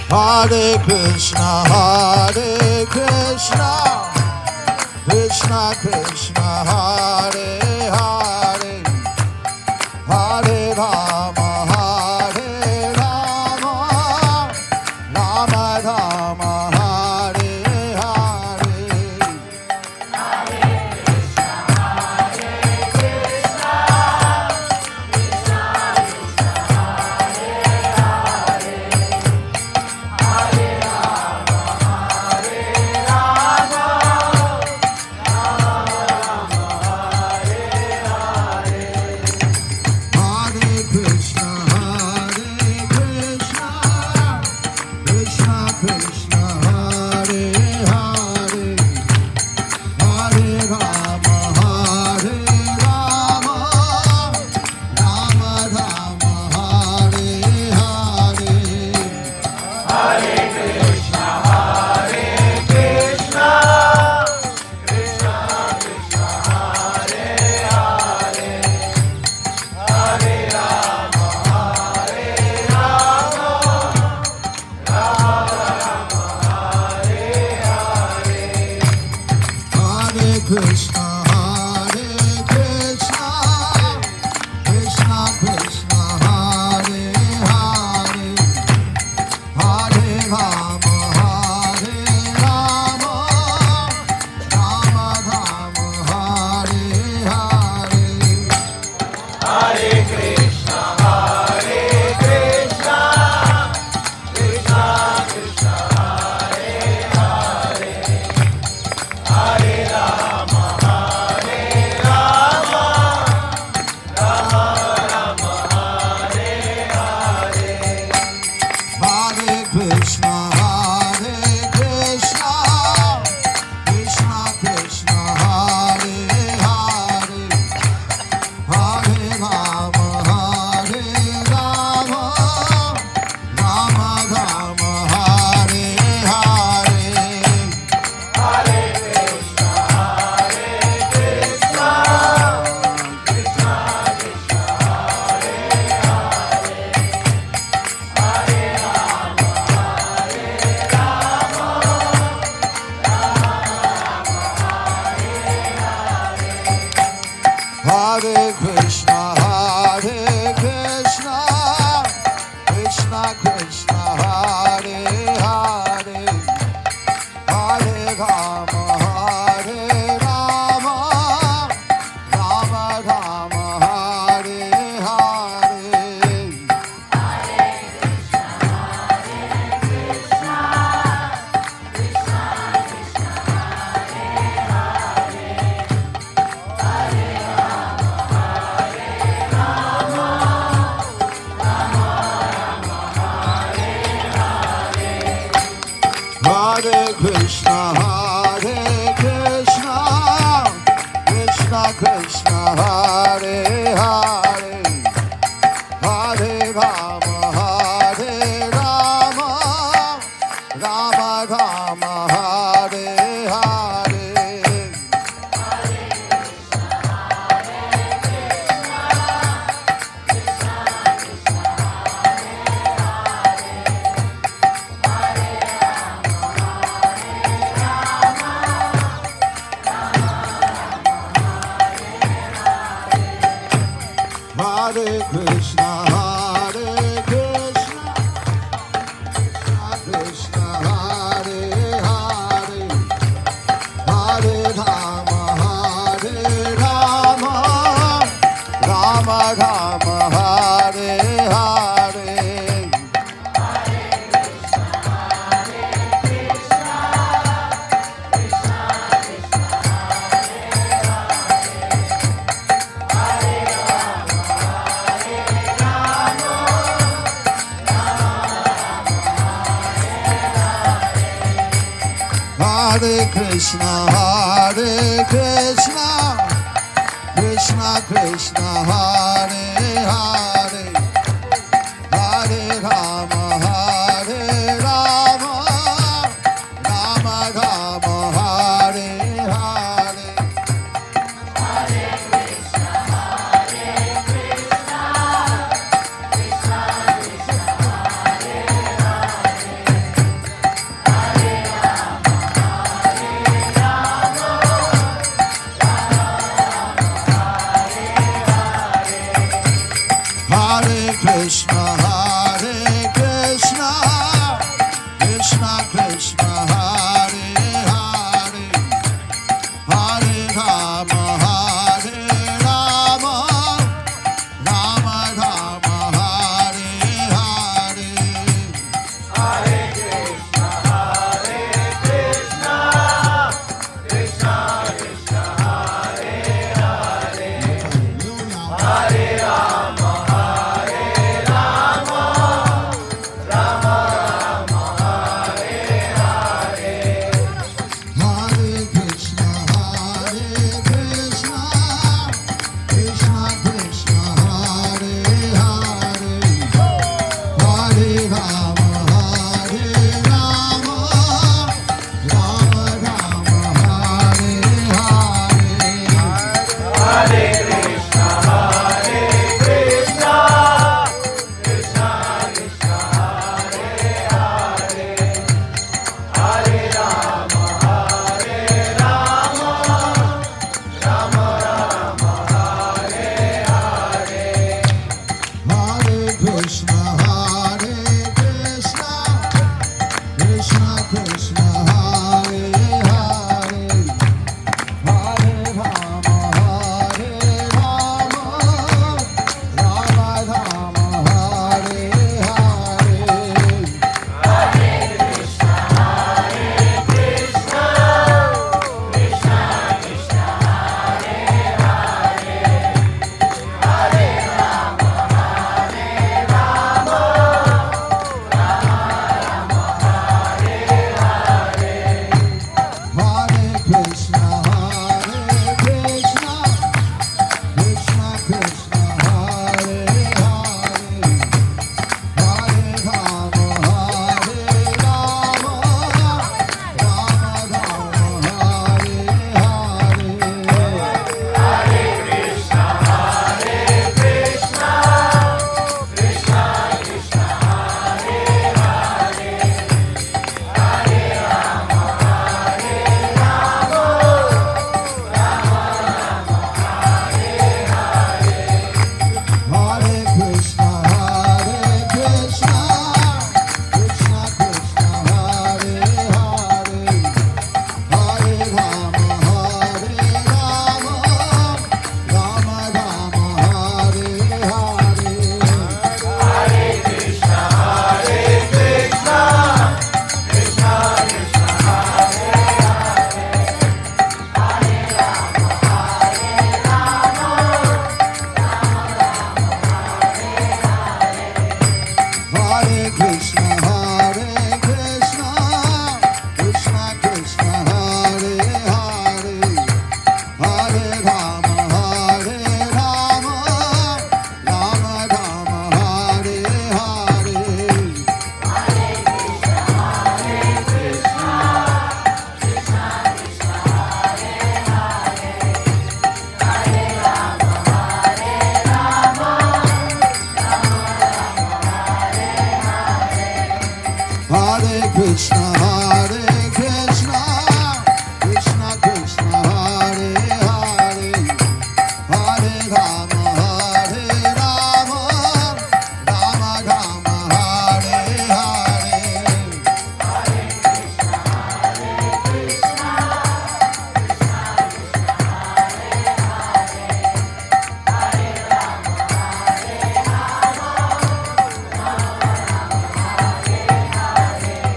Hare Krishna, Krishna Krishna, Hare Hare, Hare Rama, Rama Rama, Hare Hare. Krishna, Hare Krishna, Krishna Krishna, Hare Hare, Hare Rama, Rama Rama, Hare Hare. Hare Krishna, Krishna Krishna, Hare Hare, Hare Rama, Hare Krishna, Krishna Krishna, Hare Hare, Hare Rama, Rama Rama, Hare Hare. Hare Krishna, Krishna Krishna, Hare Hare, Hare Rama, Hare Krishna, Krishna Krishna, Hare Hare, Hare Rama, Rama Rama, Hare Hare. Hare Krishna, Krishna Krishna, Hare Hare, Hare Rama, Rama Rama, Hare Hare. Hare Krishna, Krishna Krishna, Hare Hare, Hare Rama, Rama Rama, Hare Hare. Hare Krishna, Krishna Krishna, Hare Hare, Hare Rama, Rama Rama, Hare Hare. Hare Krishna, Krishna Krishna, Hare Hare, Hare Rama, Rama Rama, Hare Hare.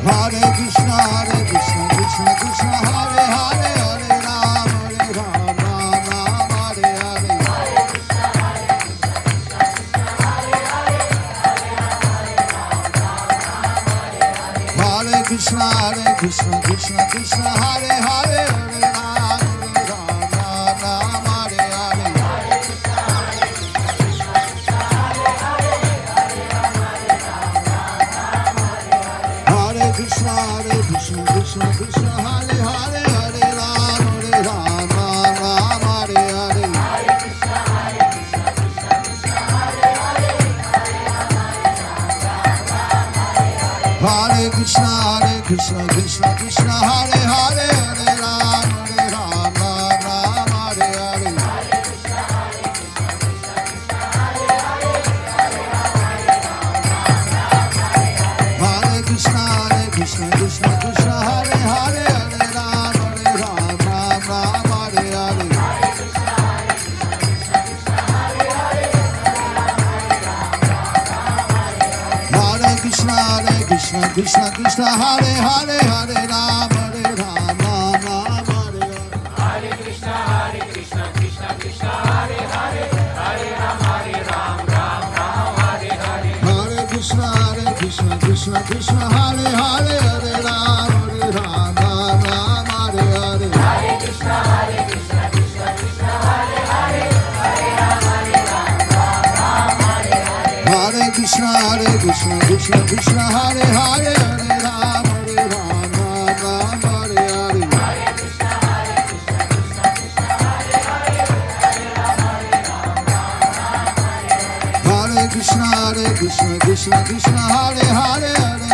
Hare Krishna, Krishna Krishna, Hare Hare, Hare Ram, Ram Hare Hare. Hare Krishna, Krishna Krishna, Hare Hare, Hare Ram, Ram Hare Hare. Hare Krishna, Krishna Krishna, Hare Hare, Hare Ram, Ram Hare Hare. Hare Krishna, Krishna Krishna, Hare Hare, Hare Ram, Ram Hare Hare. Hare Krishna, Krishna Krishna, Hare Hare, Hare Ram, Ram Hare Hare. Hare Krishna, Krishna Krishna, Hare Hare, Hare Ram, Ram Hare Hare. Hare Krishna, Krishna Krishna, Hare Hare, Hare Ram, Ram Hare Hare. Hare Krishna, Krishna Krishna, Hare Hare, Hare Ram, Ram Hare Hare. Hare Krishna, Krishna Krishna, Hare Hare, Hare Ram, Ram Hare Hare. Hare Krishna, Krishna Krishna, Hare Hare, Hare Ram, Ram Hare Hare. Hare Krishna, Krishna Krishna, Hare Hare, Hare Ram, Ram Hare Hare. Hare Krishna, Krishna Krishna, Hare Hare, Hare